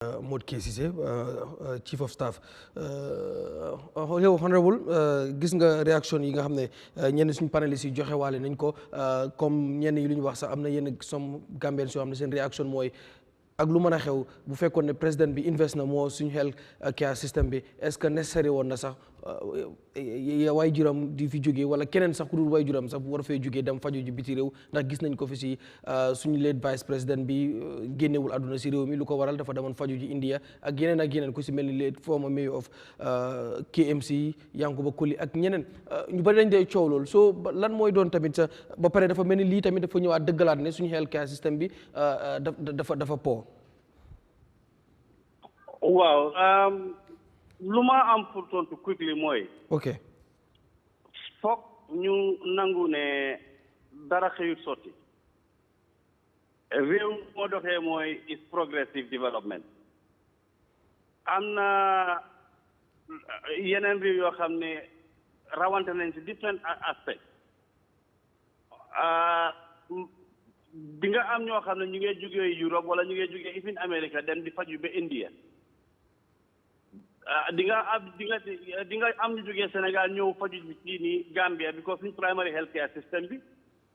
Modou Ceesay Chief of Staff yow honorable gis nga réaction yi nga xam ne ñenn suñu panélistes yi joxe waale nañ ko comme ñenn yi lu ñu wax sax am na yenn some Gambiens yoo xam ne seen réaction mooy ak lu mën a xew bu fekkoon ne président bi invest na moo suñu health care system bi est-ce que nécessaire woon na sax waay juram di fi jógee wala keneen sax ku dul waay juram sax bu war fee jógee dem faju ji biti réew ndax gis nañ ko fi si suñu lead vice président bi génnewul àdduna si réew mi lu ko waral dafa demoon faju ji India ak yeneen ku si mel ni lead former mayor of KMC Yankuba Koli ak ñeneen ñu bari dañ dee coow loolu soo lan mooy doon tamit sa ba pare dafa mel ni lii tamit dafa ñëwaat dëggalaat ne suñu health care system bi dafa po waaw lu ma am pour tontu quickly mooy. ok foog ñu nangu ne dara xëyut sotti réew moo doxee mooy is progressive development am na yeneen réew yoo xam ne rawante nañ ci different aspect di nga am ñoo xam ne ñu ngi jógee Europe wala ñu ngi jógee even America dem di faju ba India di nga am ñu jógee Sénégal ñëw faju bi fii nii Gambia because suñ primary health care system bi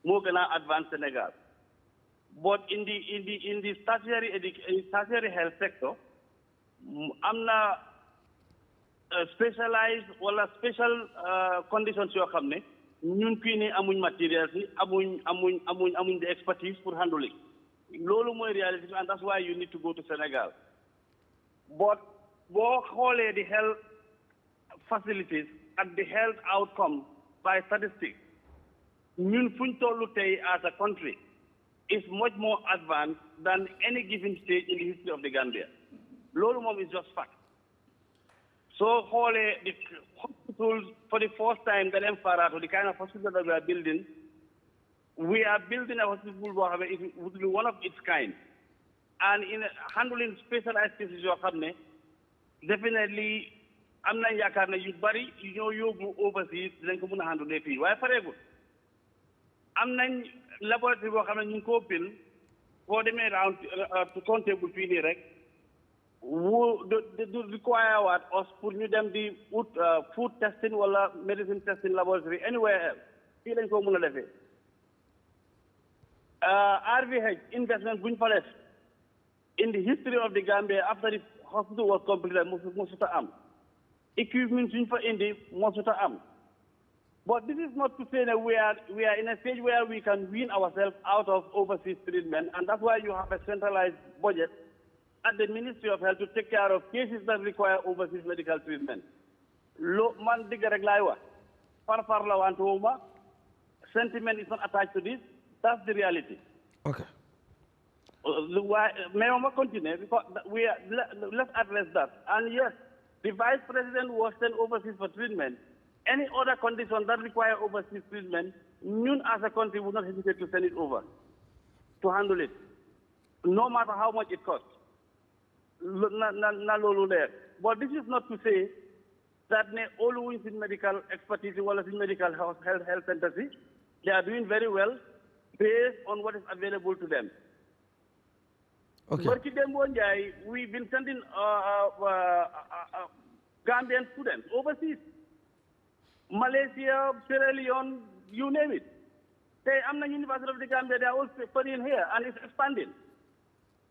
moo gën a advance Sénégal but in the tertiary health sector am na specialized wala special conditions yoo xam ne ñun fii nii amuñ matériels yi amuñ the expertise pour handling loolu mooy reality and that's why you need to go to Sénégal but boo xoolee the health facilities and the health outcome by statistics ñun fuñ tollu tey as a country is much more advanced than any given stage in the history of the Gambia loolu moom is just fact so xoolee the hospitals for the first time that them farato the kind of hospital that we are building a hospital boo xam ne it would be one of its kind and in handling specialized cases yoo xam ne definitely am nañ yaakaar ne yu bari ñoo yóbbu overseas dinañ ko mën a handle fii waaye pareegul am nañ laboratoire boo xam ne ñu ngi ko bil boo demee round comptable fii nii rek du require waat us pour ñu dem di food testing wala medicine testing laboratory anywhere else fii lañ ko mën a defee RVH investment buñ fa def in the history of the Gambia after the hospital was completed mosuta am equipment suñ fa indi mosuta am but this is not to say that we are in a stage where we can wean ourselves out of overseas treatment and that's why you have a centralized budget at the Ministry of Health to take care of cases that require overseas medical treatment man digg rek laay wax far la wantuma sentiment is not attached to this that's the reality okay may I continue? Because let's address that. And yes, the Vice President was sent overseas for treatment. Any other condition that require overseas treatment, ñun as a country would not hesitate to send it over, to handle it, no matter how much it costs. But this is not to say that always in medical expertise, well as in medical health centers, they are doing very well based on what is available to them. Okay. We've been sending Gambian students overseas. Malaysia, Sierra Leone, you name it. I'm the University of the Gambia, they are all studying here and it's expanding.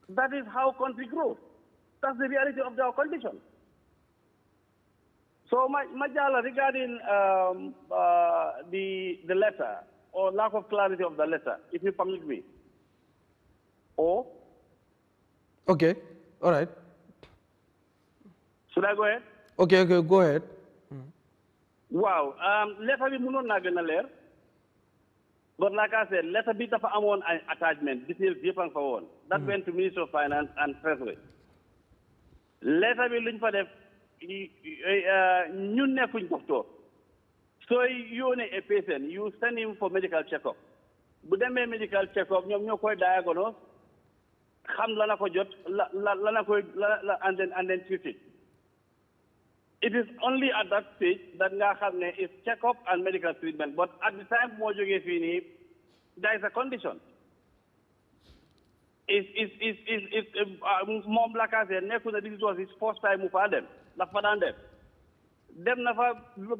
That is how country grows. That's the reality of our condition. So, Majala, regarding the letter or lack of clarity of the letter, if you permit me. Or okay, all right. Should I go ahead? Okay, go ahead. Wow. Letter bi mënoon naa gën a leer. But like I said, letter bi dafa amoon ay attachment, details yëpp a nga fa woon. That went to Minister of Finance and Treasury. Letter bi luñ fa def ñun nekkuñ doctor. So you a patient, you send him for medical checkup. Bu demee medical checkup ñoom ñoo koy diagnose. Xam la na ko jot and then treat it. It is only at that stage that nga xam ne is check-up and medical treatment. But at the time moo jógee fii nii, there is a condition. moom la ka seet nekku na this was his first time mu fa dem ndax fa daan dem na fa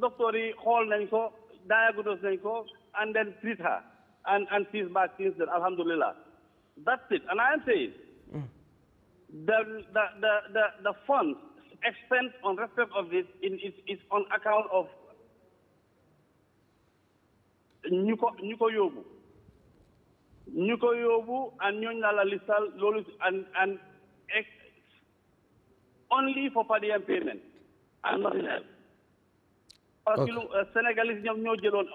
docteur yi xool nañ ko diagnose nañ ko and then treat her and she's back since then alhamdulillah. That's it. And I am saying the funds extent on respect of this is on account of ñu ko yóbbu and ñooñu la listal loolu and only for per diem payment and nothing else. Parce que Senegalese ñoom ñoo jëloon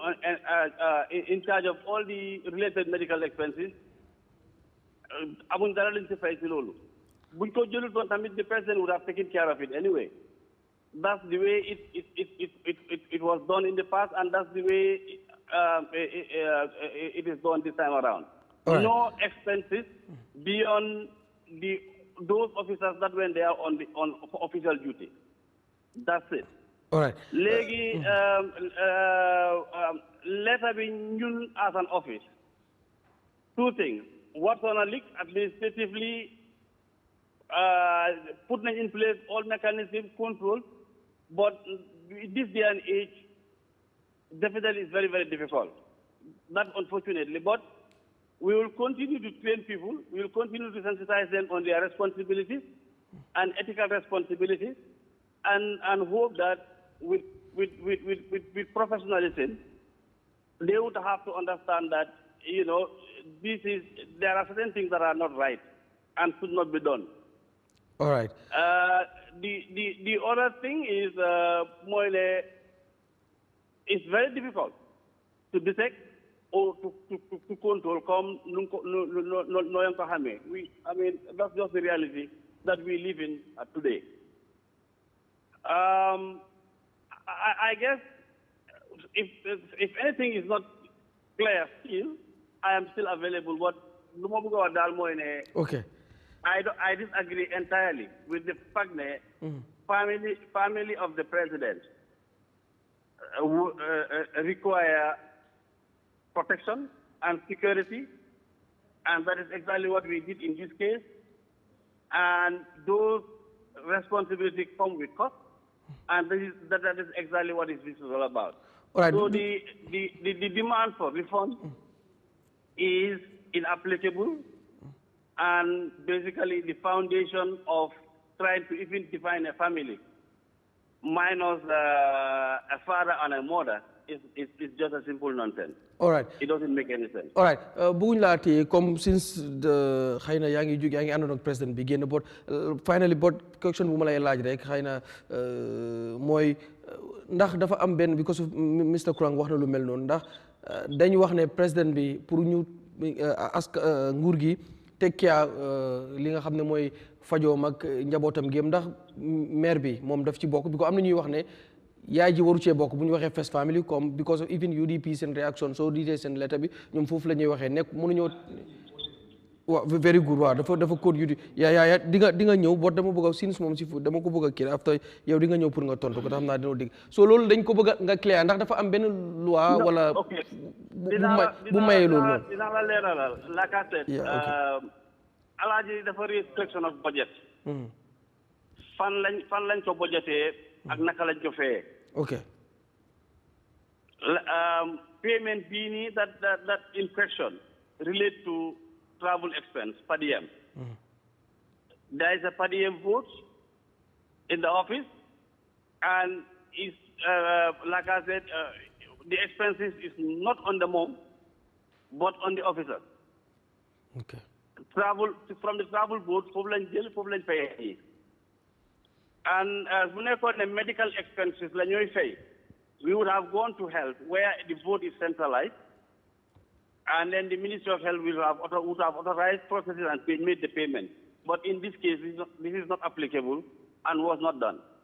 in charge of all the related medical expenses amuñ dara lañ ci fay ci loolu buñ ko jëlul doon tamit the president would have taken care of it anyway. That's the way it was done in the past, and that's the way it is done this time around. Right. No expenses beyond those officers that went there on official duty. That's it. All right. Léegi letter bi ñun as an office, two things. What's on a leak administratively put in place all mechanisms, control, but this day and age, definitely is very, very difficult. That unfortunately, but we will continue to train people. We will continue to sensitize them on their responsibilities and ethical responsibilities, and hope that with professionalism, they would have to understand that there are certain things that are not right and should not be done. All right. The other thing is it's very difficult to detect or to control. That's just the reality that we live in today. I guess if anything is not clear still, I am still available. But okay. I disagree entirely with the fact that family of the president require protection and security, and that is exactly what we did in this case. And those responsibilities come with cost, and that is exactly what this is all about. All right. So the demand for reform is inapplicable, and basically the foundation of trying to even define a family minus a father and a mother is just a simple nonsense. All right. It doesn't make any sense. All right. Bëgguñ laa téye comme since xëy na yaa ngi àndoon ak président bi génn but finally but question bu ma lay laaj rek xëy na mooy ndax dafa am benn because of Mr. Kurang wax na lu mel noonu ndax dañu wax ne président bi pour ñu nguur gi tekkiyaa li nga xam ne mooy fajoom ak njabootam géem ndax maire bi moom daf ci bokk bi ko am na ñuy wax ne yaay ji waru cee bokk bu ñu waxee first family comme because of even UDP seen réaction soo diitee seen lettre bi ñoom foofu la ñuy waxee nekk mënuñoo waaw very good waaw dafa code UDP yaa di nga ñëw boo dama bëgg a since moom si fu dama ko bëgg a kii after yow di nga ñëw pour nga tontu ko te xam naa dina dégg so loolu dañ ko bëgg nga clair ndax dafa am benn loi wala bu mayee loolu noonu dina la leeralal like I said alaaji dafa restriction of budget fan lañ ko budgetee ak naka lañ ko fayee. Okay. Payment bii nii that in question relate to travel expense per diem. There is a per diem vote in the office, and is like I said, the expenses is not on the mom, but on the officer. Okay. From the travel board, foofu lañ jël foofu lañ fayee. And bu nekkoon ne medical expenses la ñooy fay, we would have gone to health where the vote is centralized, and then the Ministry of Health would have authorized processes and made the payment. But in this case, this is not applicable and was not done.